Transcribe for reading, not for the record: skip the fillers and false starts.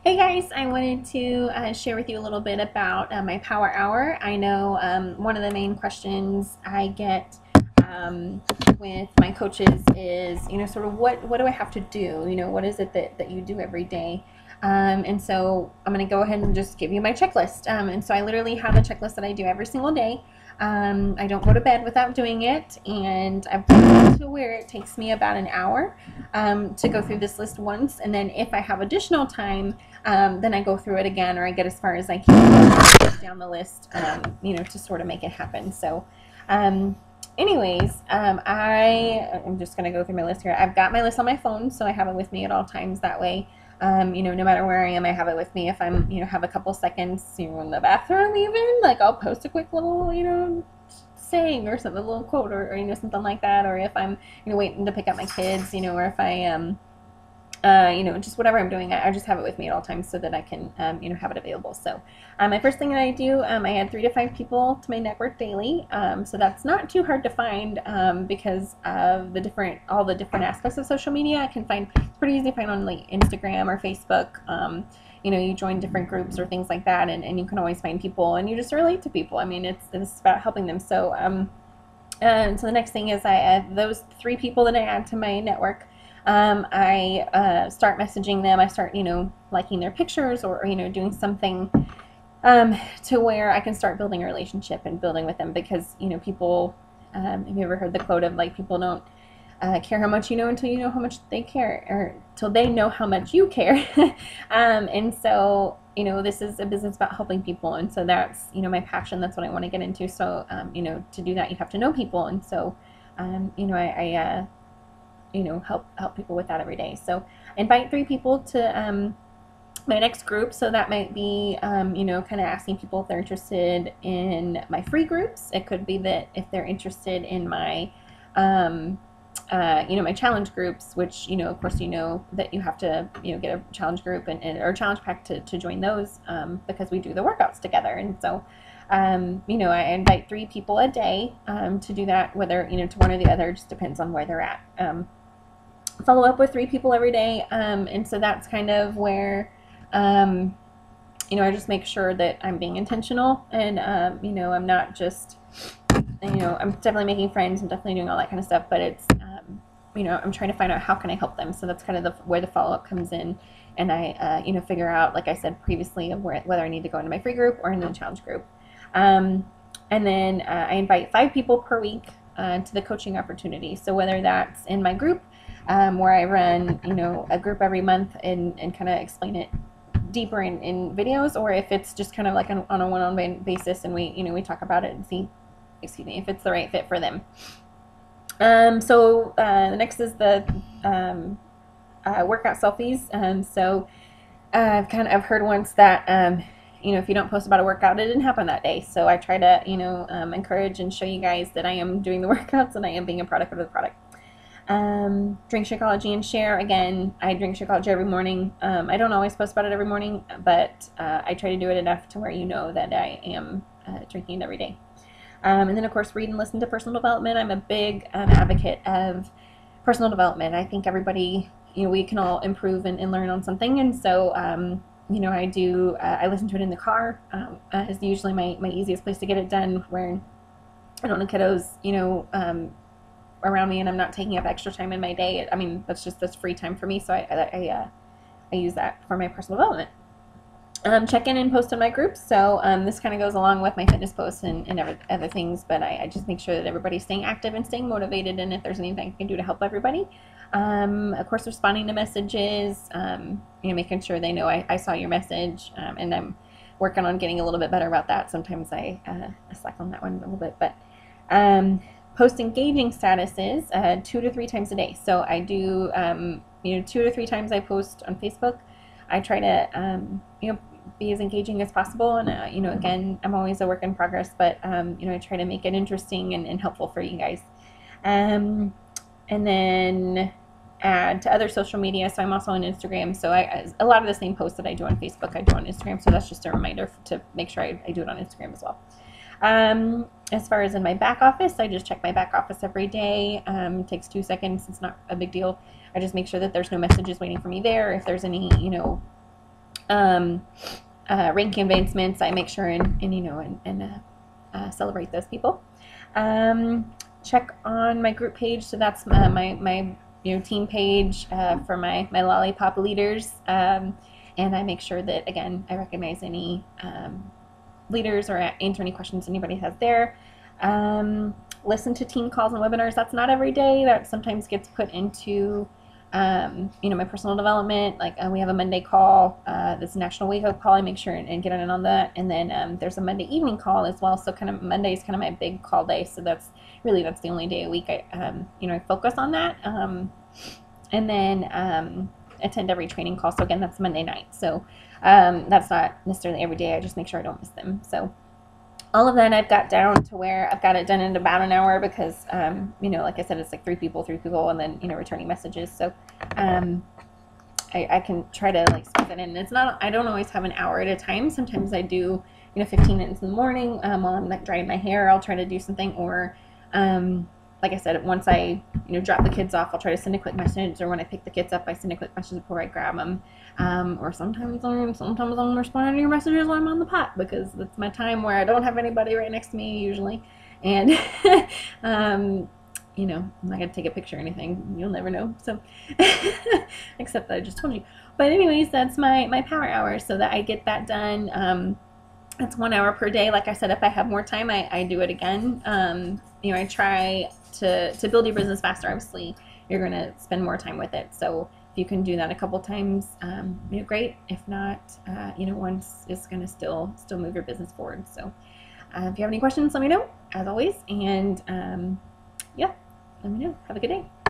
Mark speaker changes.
Speaker 1: Hey guys, I wanted to share with you a little bit about my power hour. I know one of the main questions I get um, with my coaches is, sort of what do I have to do? What is it that you do every day? And so I'm going to go ahead and just give you my checklist. And so I literally have a checklist that I do every single day. I don't go to bed without doing it, and I've done it to where it takes me about an hour to go through this list once, and then if I have additional time, then I go through it again, or I get as far as I can down the list, to sort of make it happen. So, I'm just going to go through my list here. I've got my list on my phone, so I have it with me at all times. That way, no matter where I am, I have it with me. If I'm, have a couple seconds, in the bathroom, even, like, I'll post a quick little, saying or something, a little quote, or something like that. Or if I'm, waiting to pick up my kids, or if I just whatever I'm doing, I just have it with me at all times so that I can, have it available. So, my first thing that I do, I add 3 to 5 people to my network daily. So that's not too hard to find because of all the different aspects of social media. It's pretty easy to find on like Instagram or Facebook. You join different groups or things like that, and you can always find people, and you just relate to people. I mean, it's about helping them. So, so the next thing is I add those 3 people that I add to my network. I start messaging them. I start, liking their pictures, or doing something to where I can start building a relationship and building with them, because people. Have you ever heard the quote of, like, people don't care how much you know until you know how much they care, or till they know how much you care. And so, this is a business about helping people, and so that's, my passion. That's what I want to get into. So, to do that, you have to know people, and so, I help people with that every day. So, invite 3 people to my next group. So that might be, kind of asking people if they're interested in my free groups. It could be that if they're interested in my my challenge groups, which, of course, that you have to, get a challenge group or challenge pack to join those, because we do the workouts together. And so, I invite 3 people a day to do that, whether, to one or the other, just depends on where they're at. Follow up with 3 people every day. And so that's kind of where, I just make sure that I'm being intentional, and, I'm not just, I'm definitely making friends. I'm definitely doing all that kind of stuff, but it's, I'm trying to find out how can I help them. So that's kind of where the follow-up comes in. And I, figure out, like I said previously, whether I need to go into my free group or into the challenge group. And then I invite 5 people per week to the coaching opportunity. So whether that's in my group, where I run, a group every month and kind of explain it deeper in videos, or if it's just kind of like on a one-on-one basis, and we talk about it and see, if it's the right fit for them. So the next is the workout selfies. So I've heard once that if you don't post about a workout, it didn't happen that day. So I try to encourage and show you guys that I am doing the workouts and I am being a product of the product. Drink Shakeology and share. Again, I drink Shakeology every morning. I don't always post about it every morning, but I try to do it enough to where that I am drinking it every day. And then, of course, read and listen to personal development. I'm a big advocate of personal development. I think everybody, we can all improve and learn on something. And so, I do, I listen to it in the car. Is usually my easiest place to get it done, where I don't know kiddos, around me, and I'm not taking up extra time in my day. I mean, that's free time for me. So I use that for my personal development. Check in and post in my groups. So this kind of goes along with my fitness posts and other things, but I just make sure that everybody's staying active and staying motivated, and if there's anything I can do to help everybody. Of course, responding to messages, making sure they know I saw your message, and I'm working on getting a little bit better about that. Sometimes I slack on that one a little bit, but post engaging statuses 2 to 3 times a day. So I do, 2 to 3 times I post on Facebook. I try to, be as engaging as possible. And, again, I'm always a work in progress, but, I try to make it interesting and helpful for you guys. And then add to other social media. So I'm also on Instagram. So a lot of the same posts that I do on Facebook, I do on Instagram. So that's just a reminder to make sure I do it on Instagram as well. As far as in my back office, I just check my back office every day. It takes 2 seconds. It's not a big deal. I just make sure that there's no messages waiting for me there. If there's any, um, ranking advancements, I make sure and you know celebrate those people. Check on my group page, so that's my you know team page for my lollipop leaders, and I make sure that again I recognize any leaders or answer any questions anybody has there. Listen to team calls and webinars. That's not every day. That sometimes gets put into you know, my personal development. Like we have a Monday call, this National Wake Up call. I make sure and get in on that. And then there's a Monday evening call as well. So kind of Monday is kind of my big call day. So that's the only day a week I you know I focus on that. And then attend every training call. So again, that's Monday night. So that's not necessarily every day. I just make sure I don't miss them. So all of that I've got down to where I've got it done in about an hour because, you know, like I said, it's like three people, and then, you know, returning messages. So I can try to like squeeze it in. It's not, I don't always have an hour at a time. Sometimes I do, you know, 15 minutes in the morning while I'm like drying my hair. I'll try to do something, or like I said, once I, you know, drop the kids off, I'll try to send a quick message, or when I pick the kids up, I send a quick message before I grab them. Or sometimes I'm responding to your messages when I'm on the pot, because that's my time where I don't have anybody right next to me usually. And, you know, I'm not going to take a picture or anything. You'll never know. So, except that I just told you. But anyways, that's my power hour, so that I get that done. It's 1 hour per day. Like I said, if I have more time, I do it again. You know, I try to build your business faster. Obviously, you're going to spend more time with it. So if you can do that a couple times, you know, great. If not, you know, once is going to still move your business forward. So if you have any questions, let me know, as always. And yeah, let me know. Have a good day.